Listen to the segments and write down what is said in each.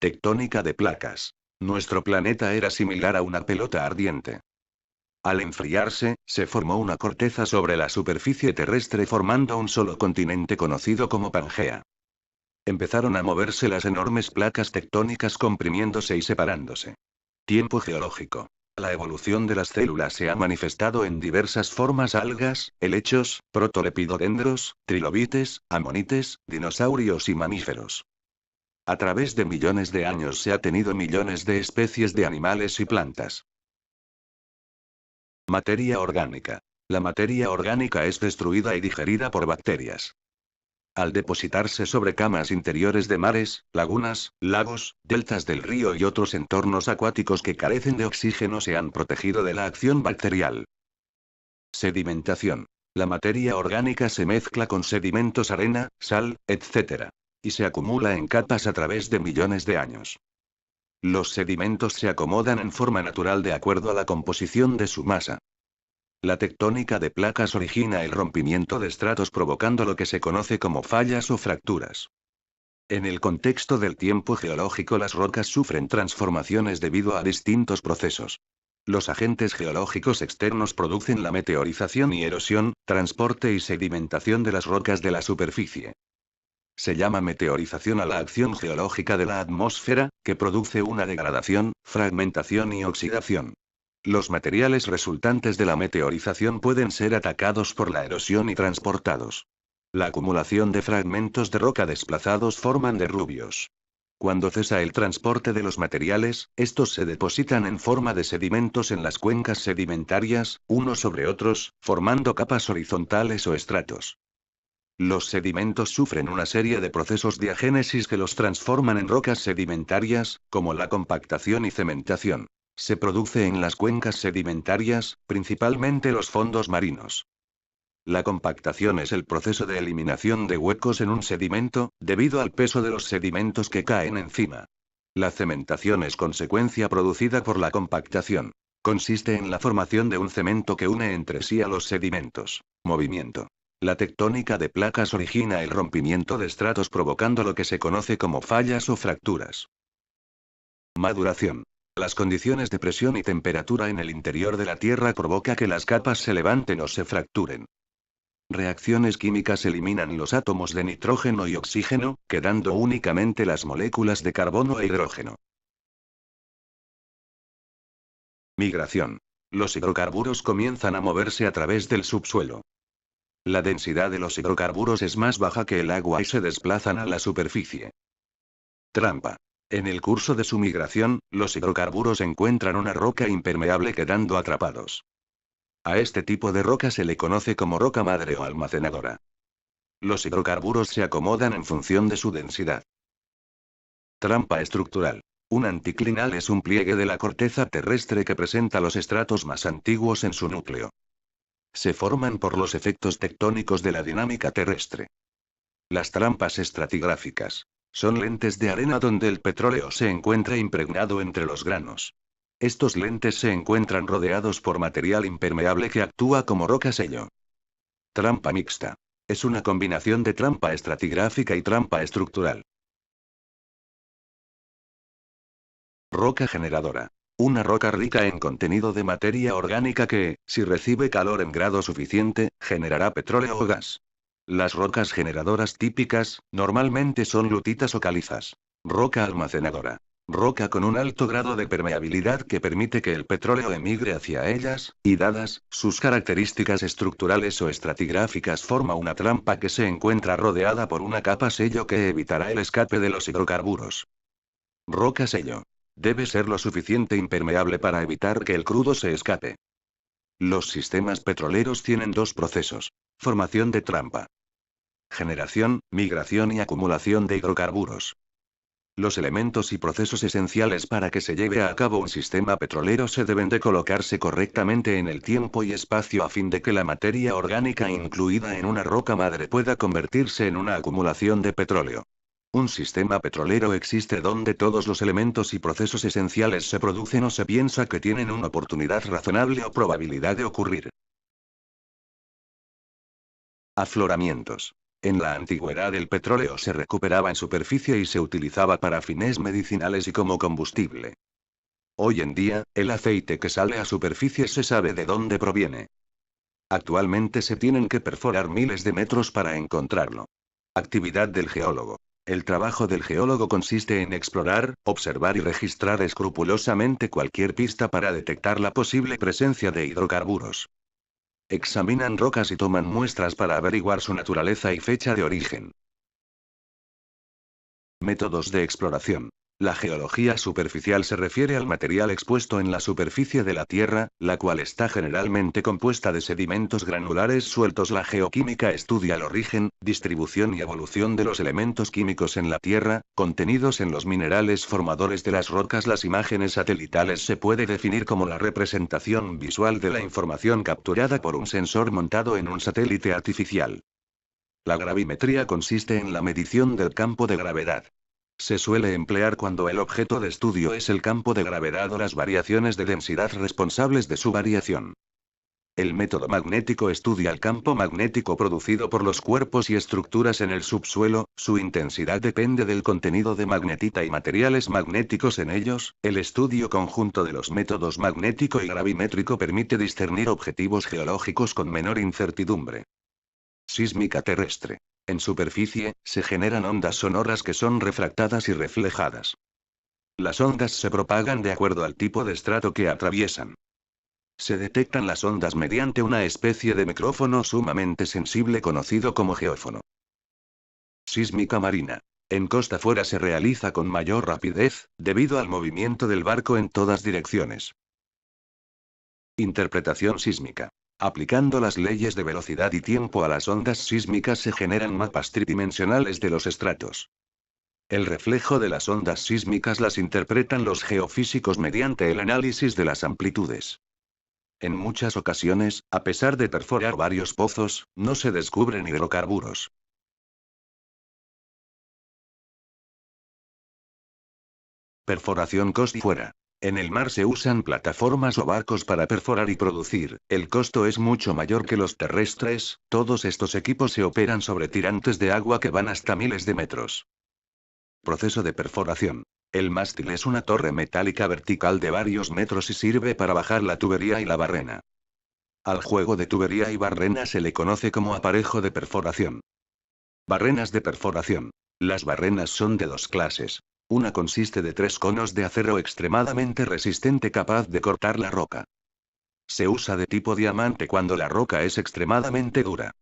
Tectónica de placas. Nuestro planeta era similar a una pelota ardiente. Al enfriarse, se formó una corteza sobre la superficie terrestre formando un solo continente conocido como Pangea. Empezaron a moverse las enormes placas tectónicas comprimiéndose y separándose. Tiempo geológico. La evolución de las células se ha manifestado en diversas formas: algas, helechos, protolepidodendros, trilobites, amonites, dinosaurios y mamíferos. A través de millones de años se ha tenido millones de especies de animales y plantas. Materia orgánica. La materia orgánica es destruida y digerida por bacterias. Al depositarse sobre camas interiores de mares, lagunas, lagos, deltas del río y otros entornos acuáticos que carecen de oxígeno se han protegido de la acción bacterial. Sedimentación. La materia orgánica se mezcla con sedimentos, arena, sal, etc. Y se acumula en capas a través de millones de años. Los sedimentos se acomodan en forma natural de acuerdo a la composición de su masa. La tectónica de placas origina el rompimiento de estratos provocando lo que se conoce como fallas o fracturas. En el contexto del tiempo geológico, las rocas sufren transformaciones debido a distintos procesos. Los agentes geológicos externos producen la meteorización y erosión, transporte y sedimentación de las rocas de la superficie. Se llama meteorización a la acción geológica de la atmósfera, que produce una degradación, fragmentación y oxidación. Los materiales resultantes de la meteorización pueden ser atacados por la erosión y transportados. La acumulación de fragmentos de roca desplazados forman derrubios. Cuando cesa el transporte de los materiales, estos se depositan en forma de sedimentos en las cuencas sedimentarias, unos sobre otros, formando capas horizontales o estratos. Los sedimentos sufren una serie de procesos diagénesis que los transforman en rocas sedimentarias, como la compactación y cementación. Se produce en las cuencas sedimentarias, principalmente los fondos marinos. La compactación es el proceso de eliminación de huecos en un sedimento, debido al peso de los sedimentos que caen encima. La cementación es consecuencia producida por la compactación. Consiste en la formación de un cemento que une entre sí a los sedimentos. Movimiento. La tectónica de placas origina el rompimiento de estratos provocando lo que se conoce como fallas o fracturas. Maduración. Las condiciones de presión y temperatura en el interior de la Tierra provoca que las capas se levanten o se fracturen. Reacciones químicas eliminan los átomos de nitrógeno y oxígeno, quedando únicamente las moléculas de carbono e hidrógeno. Migración. Los hidrocarburos comienzan a moverse a través del subsuelo. La densidad de los hidrocarburos es más baja que el agua y se desplazan a la superficie. Trampa. En el curso de su migración, los hidrocarburos encuentran una roca impermeable quedando atrapados. A este tipo de roca se le conoce como roca madre o almacenadora. Los hidrocarburos se acomodan en función de su densidad. Trampa estructural. Un anticlinal es un pliegue de la corteza terrestre que presenta los estratos más antiguos en su núcleo. Se forman por los efectos tectónicos de la dinámica terrestre. Las trampas estratigráficas. Son lentes de arena donde el petróleo se encuentra impregnado entre los granos. Estos lentes se encuentran rodeados por material impermeable que actúa como roca sello. Trampa mixta. Es una combinación de trampa estratigráfica y trampa estructural. Roca generadora. Una roca rica en contenido de materia orgánica que, si recibe calor en grado suficiente, generará petróleo o gas. Las rocas generadoras típicas, normalmente son lutitas o calizas. Roca almacenadora. Roca con un alto grado de permeabilidad que permite que el petróleo emigre hacia ellas, y dadas sus características estructurales o estratigráficas forma una trampa que se encuentra rodeada por una capa sello que evitará el escape de los hidrocarburos. Roca sello. Debe ser lo suficiente impermeable para evitar que el crudo se escape. Los sistemas petroleros tienen dos procesos. Formación de trampa. Generación, migración y acumulación de hidrocarburos. Los elementos y procesos esenciales para que se lleve a cabo un sistema petrolero se deben de colocarse correctamente en el tiempo y espacio a fin de que la materia orgánica incluida en una roca madre pueda convertirse en una acumulación de petróleo. Un sistema petrolero existe donde todos los elementos y procesos esenciales se producen o se piensa que tienen una oportunidad razonable o probabilidad de ocurrir. Afloramientos. En la antigüedad el petróleo se recuperaba en superficie y se utilizaba para fines medicinales y como combustible. Hoy en día, el aceite que sale a superficie se sabe de dónde proviene. Actualmente se tienen que perforar miles de metros para encontrarlo. Actividad del geólogo. El trabajo del geólogo consiste en explorar, observar y registrar escrupulosamente cualquier pista para detectar la posible presencia de hidrocarburos. Examinan rocas y toman muestras para averiguar su naturaleza y fecha de origen. Métodos de exploración. La geología superficial se refiere al material expuesto en la superficie de la Tierra, la cual está generalmente compuesta de sedimentos granulares sueltos. La geoquímica estudia el origen, distribución y evolución de los elementos químicos en la Tierra, contenidos en los minerales formadores de las rocas. Las imágenes satelitales se puede definir como la representación visual de la información capturada por un sensor montado en un satélite artificial. La gravimetría consiste en la medición del campo de gravedad. Se suele emplear cuando el objeto de estudio es el campo de gravedad o las variaciones de densidad responsables de su variación. El método magnético estudia el campo magnético producido por los cuerpos y estructuras en el subsuelo. Su intensidad depende del contenido de magnetita y materiales magnéticos en ellos. El estudio conjunto de los métodos magnético y gravimétrico permite discernir objetivos geológicos con menor incertidumbre. Sísmica terrestre. En superficie, se generan ondas sonoras que son refractadas y reflejadas. Las ondas se propagan de acuerdo al tipo de estrato que atraviesan. Se detectan las ondas mediante una especie de micrófono sumamente sensible conocido como geófono. Sísmica marina. En costa fuera se realiza con mayor rapidez, debido al movimiento del barco en todas direcciones. Interpretación sísmica. Aplicando las leyes de velocidad y tiempo a las ondas sísmicas se generan mapas tridimensionales de los estratos. El reflejo de las ondas sísmicas las interpretan los geofísicos mediante el análisis de las amplitudes. En muchas ocasiones, a pesar de perforar varios pozos, no se descubren hidrocarburos. Perforación costa-fuera. En el mar se usan plataformas o barcos para perforar y producir. El costo es mucho mayor que los terrestres. Todos estos equipos se operan sobre tirantes de agua que van hasta miles de metros. Proceso de perforación. El mástil es una torre metálica vertical de varios metros y sirve para bajar la tubería y la barrena. Al juego de tubería y barrena se le conoce como aparejo de perforación. Barrenas de perforación. Las barrenas son de dos clases. Una consiste de 3 conos de acero extremadamente resistente capaz de cortar la roca. Se usa de tipo diamante cuando la roca es extremadamente dura.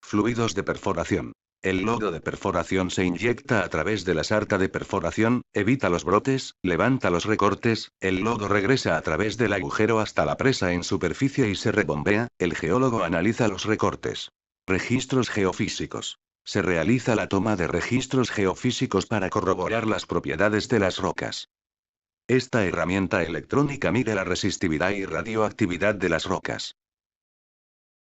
Fluidos de perforación. El lodo de perforación se inyecta a través de la sarta de perforación, evita los brotes, levanta los recortes, el lodo regresa a través del agujero hasta la presa en superficie y se rebombea. El geólogo analiza los recortes. Registros geofísicos. Se realiza la toma de registros geofísicos para corroborar las propiedades de las rocas. Esta herramienta electrónica mide la resistividad y radioactividad de las rocas.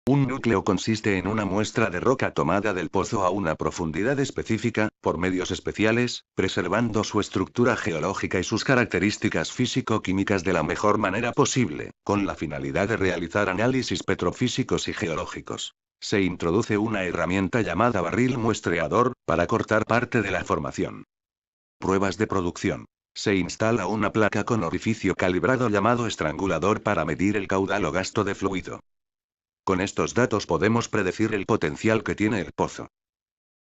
Un núcleo consiste en una muestra de roca tomada del pozo a una profundidad específica, por medios especiales, preservando su estructura geológica y sus características físico-químicas de la mejor manera posible, con la finalidad de realizar análisis petrofísicos y geológicos. Se introduce una herramienta llamada barril muestreador, para cortar parte de la formación. Pruebas de producción. Se instala una placa con orificio calibrado llamado estrangulador para medir el caudal o gasto de fluido. Con estos datos podemos predecir el potencial que tiene el pozo.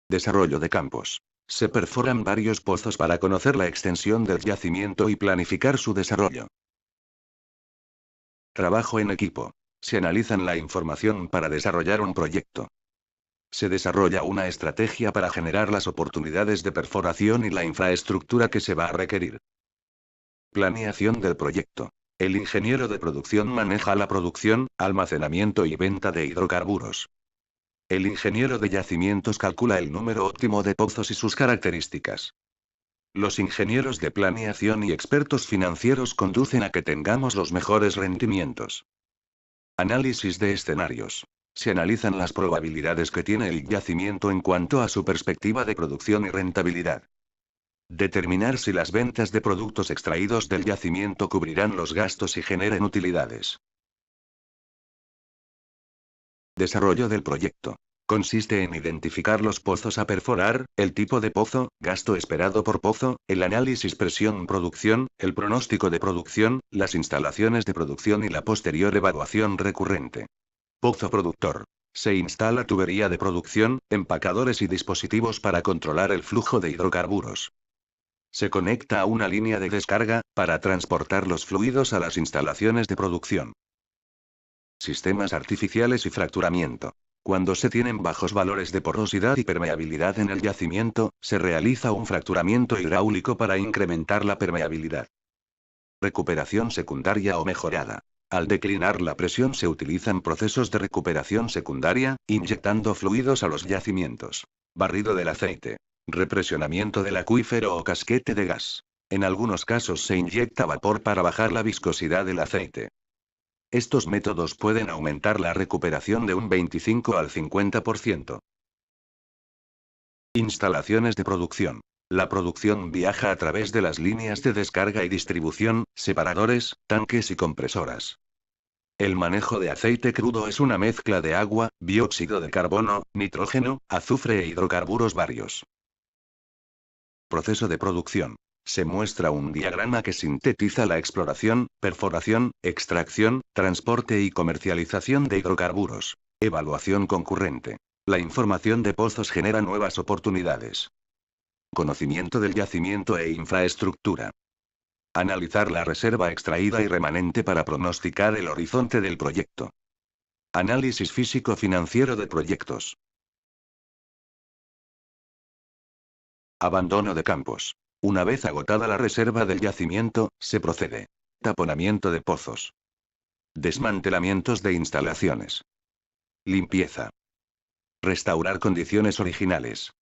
Desarrollo de campos. Se perforan varios pozos para conocer la extensión del yacimiento y planificar su desarrollo. Trabajo en equipo. Se analizan la información para desarrollar un proyecto. Se desarrolla una estrategia para generar las oportunidades de perforación y la infraestructura que se va a requerir. Planeación del proyecto. El ingeniero de producción maneja la producción, almacenamiento y venta de hidrocarburos. El ingeniero de yacimientos calcula el número óptimo de pozos y sus características. Los ingenieros de planeación y expertos financieros conducen a que tengamos los mejores rendimientos. Análisis de escenarios. Se analizan las probabilidades que tiene el yacimiento en cuanto a su perspectiva de producción y rentabilidad. Determinar si las ventas de productos extraídos del yacimiento cubrirán los gastos y generen utilidades. Desarrollo del proyecto. Consiste en identificar los pozos a perforar, el tipo de pozo, gasto esperado por pozo, el análisis presión-producción, el pronóstico de producción, las instalaciones de producción y la posterior evaluación recurrente. Pozo productor. Se instala tubería de producción, empacadores y dispositivos para controlar el flujo de hidrocarburos. Se conecta a una línea de descarga, para transportar los fluidos a las instalaciones de producción. Sistemas artificiales y fracturamiento. Cuando se tienen bajos valores de porosidad y permeabilidad en el yacimiento, se realiza un fracturamiento hidráulico para incrementar la permeabilidad. Recuperación secundaria o mejorada. Al declinar la presión se utilizan procesos de recuperación secundaria, inyectando fluidos a los yacimientos. Barrido del aceite. Represionamiento del acuífero o casquete de gas. En algunos casos se inyecta vapor para bajar la viscosidad del aceite. Estos métodos pueden aumentar la recuperación de un 25 al 50%. Instalaciones de producción. La producción viaja a través de las líneas de descarga y distribución, separadores, tanques y compresoras. El manejo de aceite crudo es una mezcla de agua, dióxido de carbono, nitrógeno, azufre e hidrocarburos varios. Proceso de producción. Se muestra un diagrama que sintetiza la exploración, perforación, extracción, transporte y comercialización de hidrocarburos. Evaluación concurrente. La información de pozos genera nuevas oportunidades. Conocimiento del yacimiento e infraestructura. Analizar la reserva extraída y remanente para pronosticar el horizonte del proyecto. Análisis físico-financiero de proyectos. Abandono de campos. Una vez agotada la reserva del yacimiento, se procede. Taponamiento de pozos. Desmantelamientos de instalaciones. Limpieza. Restaurar condiciones originales.